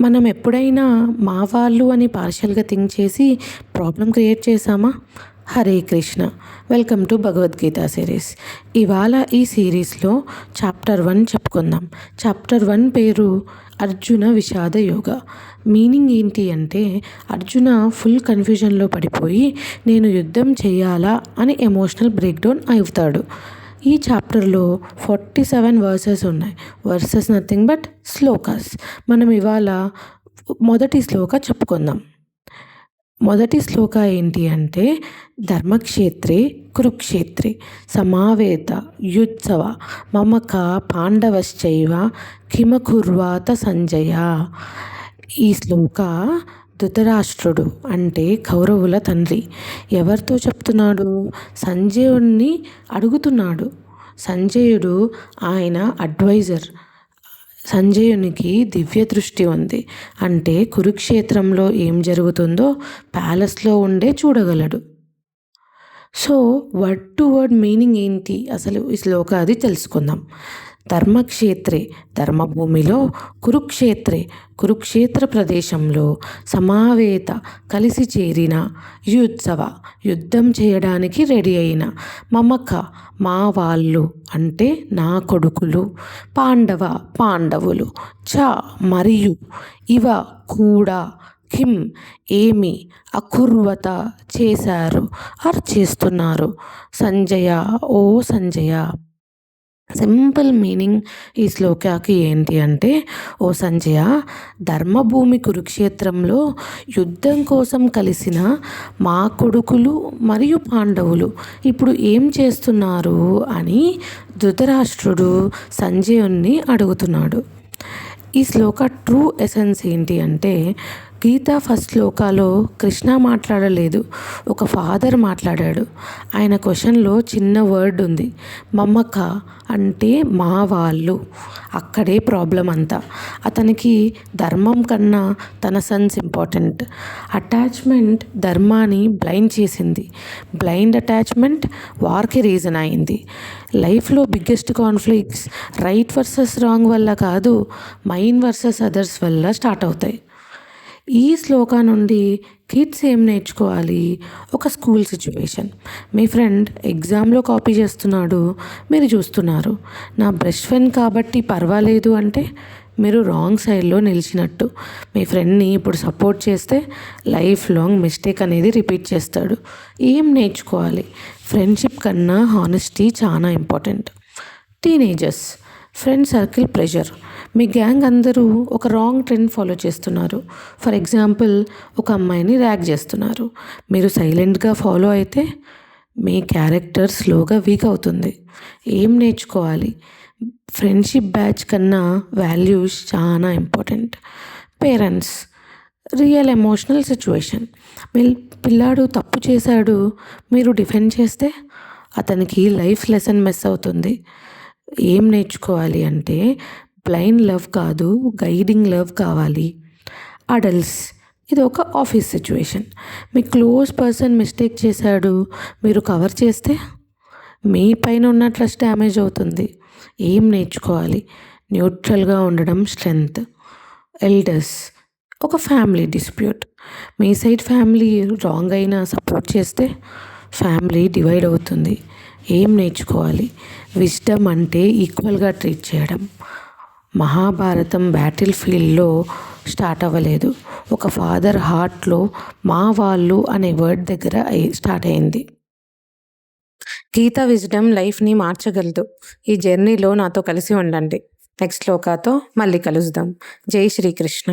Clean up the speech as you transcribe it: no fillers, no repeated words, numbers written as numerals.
మనం ఎప్పుడైనా మా వాళ్ళు అని పార్షియల్గా థింక్ చేసి ప్రాబ్లం క్రియేట్ చేసామా? Hare Krishna. Welcome to Bhagavad Gita series. ఇవాళ ఈ సిరీస్లో చాప్టర్ 1 చెప్పుకుందాం. చాప్టర్ 1 పేరు అర్జున విషాద యోగ. మీనింగ్ ఏంటి అంటే, అర్జున ఫుల్ కన్ఫ్యూజన్లో పడిపోయి నేను యుద్ధం చేయాలా అని ఎమోషనల్ బ్రేక్డౌన్ అవుతాడు. ఈ చాప్టర్లో 47 వర్సెస్ ఉన్నాయి. Versus nothing but shlokas. మనం ఇవాళ మొదటి శ్లోక చెప్పుకుందాం. మొదటి శ్లోక ఏంటి అంటే, ధర్మక్షేత్రే కురుక్షేత్రే సమావేత యుత్సవ మమక పాండవశ్చైవ కిమకుర్వాత సంజయ. ఈ శ్లోక ధృతరాష్ట్రుడు అంటే కౌరవుల తండ్రి ఎవరితో చెప్తున్నాడు? సంజయుడిని అడుగుతున్నాడు. సంజయుడు ఆయన అడ్వైజర్. సంజయునికి దివ్య దృష్టి ఉంది. అంటే కురుక్షేత్రంలో ఏం జరుగుతుందో ప్యాలెస్లో ఉండే చూడగలడు. So word to word meaning ఏంటి అసలు ఈ శ్లోక అది తెలుసుకుందాం. ధర్మక్షేత్రే ధర్మభూమిలో, కురుక్షేత్రే కురుక్షేత్ర ప్రదేశంలో, సమావేత కలిసి చేరిన, యుత్సవ యుద్ధం చేయడానికి రెడీ అయిన, మమక మా వాళ్ళు అంటే నా కొడుకులు, పాండవ పాండవులు, చ మరియు, ఇవ కూడా, కిం ఏమి, అకుర్వత చేశారు ఆర్ చేస్తున్నారు, సంజయ ఓ సంజయ. సింపుల్ మీనింగ్ ఈ శ్లోకాకి ఏంటి అంటే, ఓ సంజయ, ధర్మభూమి కురుక్షేత్రంలో యుద్ధం కోసం కలిసిన మా కొడుకులు మరియు పాండవులు ఇప్పుడు ఏం చేస్తున్నారు అని ధృతరాష్ట్రుడు సంజయుణ్ణి అడుగుతున్నాడు. ఈ శ్లోక ట్రూ ఎసెన్స్ ఏంటి అంటే, గీత ఫస్ట్ శ్లోకాలో కృష్ణ మాట్లాడలేదు, ఒక ఫాదర్ మాట్లాడాడు. ఆయన క్వశ్చన్లో చిన్న వర్డ్ ఉంది, మమక అంటే మా వాళ్ళు. అక్కడే ప్రాబ్లం అంతా. అతనికి ధర్మం కన్నా తన సన్స్ ఇంపార్టెంట్. అటాచ్మెంట్ ధర్మాన్ని బ్లైండ్ చేసింది. బ్లైండ్ అటాచ్మెంట్ వార్కి రీజన్ అయింది. లైఫ్లో biggest conflicts right versus wrong వల్ల కాదు, మైండ్ వర్సెస్ అదర్స్ వల్ల స్టార్ట్ అవుతాయి. ఈ శ్లోక నుండి కిడ్స్ ఏం నేర్చుకోవాలి? ఒక స్కూల్ సిచ్యువేషన్. మీ ఫ్రెండ్ ఎగ్జామ్లో కాపీ చేస్తున్నాడు, మీరు చూస్తున్నారు. నా బెస్ట్ ఫ్రెండ్ కాబట్టి పర్వాలేదు అంటే మీరు రాంగ్ సైడ్లో నిలిచినట్టు. మీ ఫ్రెండ్ని ఇప్పుడు సపోర్ట్ చేస్తే లైఫ్ లాంగ్ మిస్టేక్ అనేది రిపీట్ చేస్తాడు. ఏం నేర్చుకోవాలి? ఫ్రెండ్షిప్ కన్నా హానెస్టీ చాలా important. Teenagers, friend circle pressure. మీ గ్యాంగ్ అందరూ ఒక రాంగ్ ట్రెండ్ ఫాలో చేస్తున్నారు. ఫర్ ఎగ్జాంపుల్, ఒక అమ్మాయిని ర్యాగ్ చేస్తున్నారు. మీరు సైలెంట్గా ఫాలో అయితే మీ క్యారెక్టర్ స్లోగా వీక్ అవుతుంది. ఏం నేర్చుకోవాలి? ఫ్రెండ్షిప్ బ్యాచ్ కన్నా వాల్యూస్ చాలా important. Parents, real emotional situation. పిల్లాడు తప్పు చేశాడు, మీరు డిఫెండ్ చేస్తే అతనికి లైఫ్ లెసన్ మిస్ అవుతుంది. ఏం నేర్చుకోవాలి అంటే, బ్లైండ్ లవ్ కాదు, గైడింగ్ లవ్ కావాలి. అడల్ట్స్, ఇది ఒక ఆఫీస్ సిచ్యువేషన్. మీ క్లోజ్ పర్సన్ మిస్టేక్ చేశాడు, మీరు కవర్ చేస్తే మీ పైన ఉన్న ట్రస్ట్ డ్యామేజ్ అవుతుంది. ఏం నేర్చుకోవాలి? న్యూట్రల్గా ఉండడం స్ట్రెంగ్త్. ఎల్డర్స్, ఒక ఫ్యామిలీ డిస్ప్యూట్. మీ సైడ్ ఫ్యామిలీ రాంగ్ అయినా సపోర్ట్ చేస్తే ఫ్యామిలీ డివైడ్ అవుతుంది. ఏం నేర్చుకోవాలి? విజ్డమ్ అంటే ఈక్వల్గా ట్రీట్ చేయడం. మహాభారతం బ్యాటిల్ ఫీల్డ్లో స్టార్ట్ అవ్వలేదు, ఒక ఫాదర్ హార్ట్లో మా వాళ్ళు అనే వర్డ్ దగ్గర స్టార్ట్ అయింది. గీతా విజ్డమ్ లైఫ్ని మార్చగలదు. ఈ జర్నీలో నాతో కలిసి ఉండండి. నెక్స్ట్ శ్లోకాతో మళ్ళీ కలుద్దాం. జై శ్రీకృష్ణ.